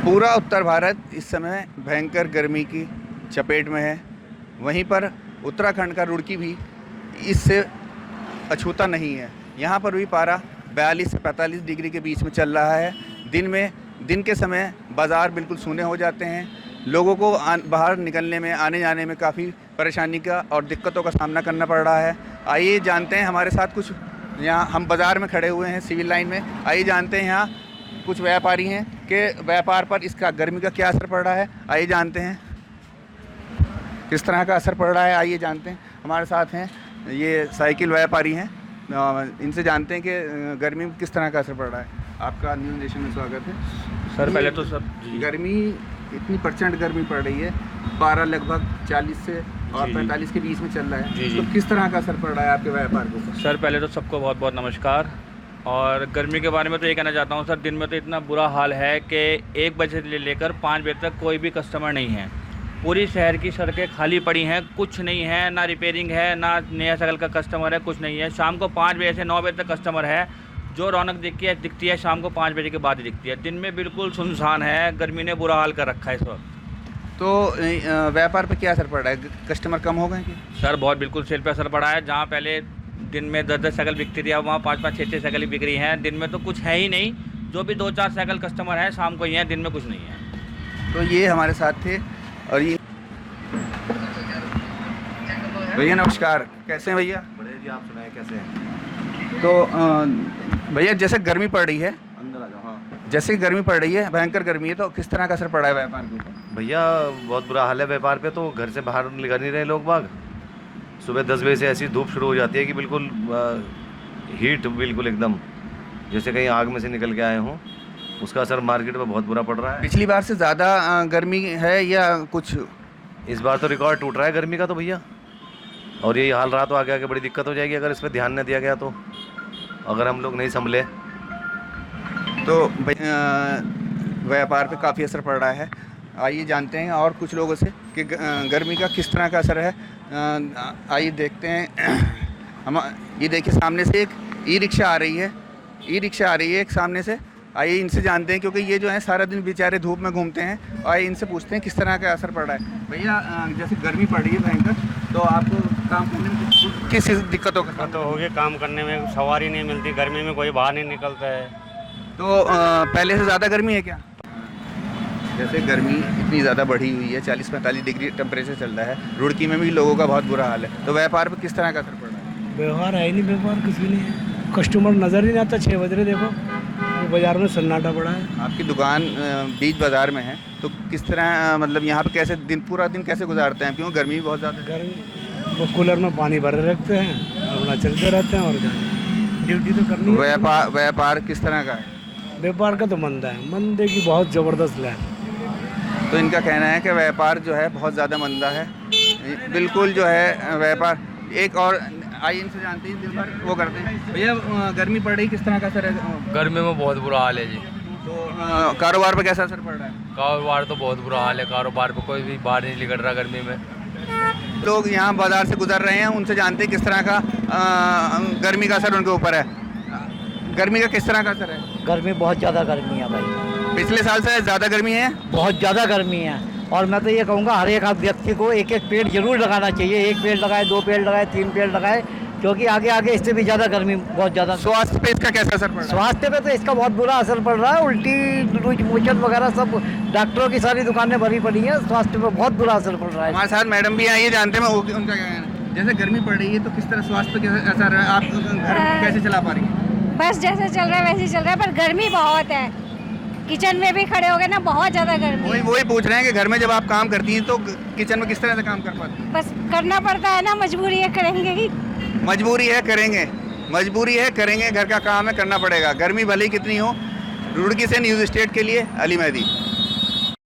पूरा उत्तर भारत इस समय भयंकर गर्मी की चपेट में है। वहीं पर उत्तराखंड का रुड़की भी इससे अछूता नहीं है। यहाँ पर भी पारा 42 से 45 डिग्री के बीच में चल रहा है। दिन के समय बाज़ार बिल्कुल सूने हो जाते हैं। लोगों को बाहर निकलने में, आने जाने में काफ़ी परेशानी का और दिक्कतों का सामना करना पड़ रहा है। आइए जानते हैं, हमारे साथ कुछ यहाँ हम बाज़ार में खड़े हुए हैं सिविल लाइन में। आइए जानते हैं यहाँ कुछ व्यापारी हैं कि व्यापार पर इसका गर्मी का क्या असर पड़ रहा है। आइए जानते हैं किस तरह का असर पड़ रहा है। आइए जानते हैं, हमारे साथ हैं ये साइकिल व्यापारी हैं, इनसे जानते हैं कि गर्मी में किस तरह का असर पड़ रहा है। आपका न्यूज़ नेशन में स्वागत है सर। पहले तो सब गर्मी इतनी प्रचंड गर्मी पड़ रही है, पारा लगभग 40 से और 45 के बीच में चल रहा है। तो किस तरह का असर पड़ रहा है आपके व्यापार को? सर पहले तो सबको बहुत बहुत नमस्कार। और गर्मी के बारे में तो ये कहना चाहता हूँ सर, दिन में तो इतना बुरा हाल है कि 1 बजे से लेकर 5 बजे तक कोई भी कस्टमर नहीं है। पूरी शहर की सड़कें खाली पड़ी हैं, कुछ नहीं है, ना रिपेयरिंग है, ना नया साइकिल का कस्टमर है, कुछ नहीं है। शाम को 5 बजे से 9 बजे तक कस्टमर है। जो रौनक दिखती है शाम को 5 बजे के बाद ही दिखती है। दिन में बिल्कुल सुनसान है। गर्मी ने बुरा हाल कर रखा है इस वक्त। तो व्यापार पे क्या असर पड़ रहा है? कस्टमर कम हो गए कि? सर बहुत बिल्कुल सेल पे असर पड़ा है। जहाँ पहले दिन में 10-10 साइकिल बिकती थी, अब वहाँ 5-5, 6-6 साइकिल बिक रही हैं। दिन में तो कुछ है ही नहीं। जो भी 2-4 साइकिल कस्टमर है शाम को ही हैं, दिन में कुछ नहीं है। तो ये हमारे साथ थे। और ये भैया नमस्कार, कैसे हैं भैया? बढ़िया जी, आप सुनाए कैसे हैं? तो भैया जैसे गर्मी पड़ रही है, अंदर आ जाओ। हाँ जैसे गर्मी पड़ रही है, भयंकर गर्मी है, तो किस तरह का असर पड़ा है व्यापार के ऊपर? भैया बहुत बुरा हाल है व्यापार पे। तो घर से बाहर निकल नहीं रहे लोग बाग। सुबह 10 बजे से ऐसी धूप शुरू हो जाती है कि बिल्कुल हीट, बिल्कुल एकदम जैसे कहीं आग में से निकल के आए हों। उसका असर मार्केट में बहुत बुरा पड़ रहा है। पिछली बार से ज़्यादा गर्मी है या कुछ? इस बार तो रिकॉर्ड टूट रहा है गर्मी का तो भैया। और यही हाल रहा तो आगे आगे बड़ी दिक्कत हो जाएगी अगर इस पर ध्यान न दिया गया तो। अगर हम लोग नहीं संभले तो व्यापार पे काफ़ी असर पड़ रहा है। आइए जानते हैं और कुछ लोगों से कि गर्मी का किस तरह का असर है। आइए देखते हैं। हम ये देखिए, सामने से एक ई रिक्शा आ रही है, एक सामने से। आइए इनसे जानते हैं, क्योंकि ये जो है सारा दिन बेचारे धूप में घूमते हैं। आइए इनसे पूछते हैं किस तरह का असर पड़ रहा है। भैया जैसे गर्मी पड़ रही है भयंकर, तो आपको काम करने में किस दिक्कतों का? तो हो गया, काम करने में सवारी नहीं मिलती, गर्मी में कोई बाहर नहीं निकलता है। तो पहले से ज़्यादा गर्मी है क्या? जैसे गर्मी इतनी ज़्यादा बढ़ी हुई है, 40-45 डिग्री टेम्परेचर चल रहा है। रुड़की में भी लोगों का बहुत बुरा हाल है। तो व्यापार पर किस तरह का असर पड़ रहा है? व्यवहार है ही नहीं, व्यापार कुछ भी नहीं है। कस्टमर नज़र ही नहीं आता। 6 बज रहे, देखो बाज़ार में सन्नाटा पड़ा है। आपकी दुकान बीच बाज़ार में है, तो किस तरह मतलब यहाँ पे कैसे पूरा दिन कैसे गुजारते हैं? क्यों गर्मी बहुत ज़्यादा है। गर्मी वो कूलर में पानी भरे रखते हैं, अपना चलते रहते हैं और ड्यूटी तो करनी है। व्यापार किस तरह का है? व्यापार का तो मंदा है, मंदे की बहुत ज़बरदस्त लहर। तो इनका कहना है कि व्यापार जो है बहुत ज़्यादा मंदा है। बिल्कुल जो है व्यापार एक और। आइए इनसे जानते हैं, दिन भर वो करते हैं। भैया गर्मी पड़ रही, किस तरह का असर है? गर्मी में बहुत बुरा हाल है जी। तो कारोबार पर कैसा असर पड़ रहा है? कारोबार तो बहुत बुरा हाल है। कारोबार पे कोई भी बाहर नहीं निकल रहा गर्मी में। लोग यहाँ बाज़ार से गुजर रहे हैं, उनसे जानते हैं किस तरह का गर्मी का असर उनके ऊपर है। गर्मी का किस तरह का असर है? गर्मी बहुत ज़्यादा गर्मी है भाई। पिछले साल से ज़्यादा गर्मी है? बहुत ज़्यादा गर्मी है। और मैं तो ये कहूँगा हर एक व्यक्ति को एक पेड़ जरूर लगाना चाहिए। 1 पेड़ लगाए, 2 पेड़ लगाए, 3 पेड़ लगाए, क्योंकि आगे इससे भी ज़्यादा गर्मी बहुत ज़्यादा। स्वास्थ्य पे इसका कैसा असर पड़ रहा है? स्वास्थ्य पे तो इसका बहुत बुरा असर पड़ रहा है। उल्टी, लूज मोशन वगैरह सब, डॉक्टरों की सारी दुकानें भरी पड़ी हैं। स्वास्थ्य पे बहुत बुरा असर पड़ रहा है। हमारे साथ मैडम भी आइए, जानते हैं उनका क्या कहना है। जैसे गर्मी पड़ रही है तो किस तरह स्वास्थ्य पे कैसा असर है? आप घर कैसे चला पा रही हैं? बस जैसे चल रहा है वैसे ही चल रहा है, पर गर्मी बहुत है। किचन में भी खड़े हो गए ना, बहुत ज़्यादा गर्मी है। वही पूछ रहे हैं कि घर में जब आप काम करती हैं तो किचन में किस तरह से काम कर पाती हैं? बस करना पड़ता है ना, मजबूरी है, करेंगे ही। मजबूरी है, करेंगे। घर का काम है, करना पड़ेगा। गर्मी भले ही कितनी हो। रुड़की से न्यूज़ स्टेट के लिए अली मेहदी।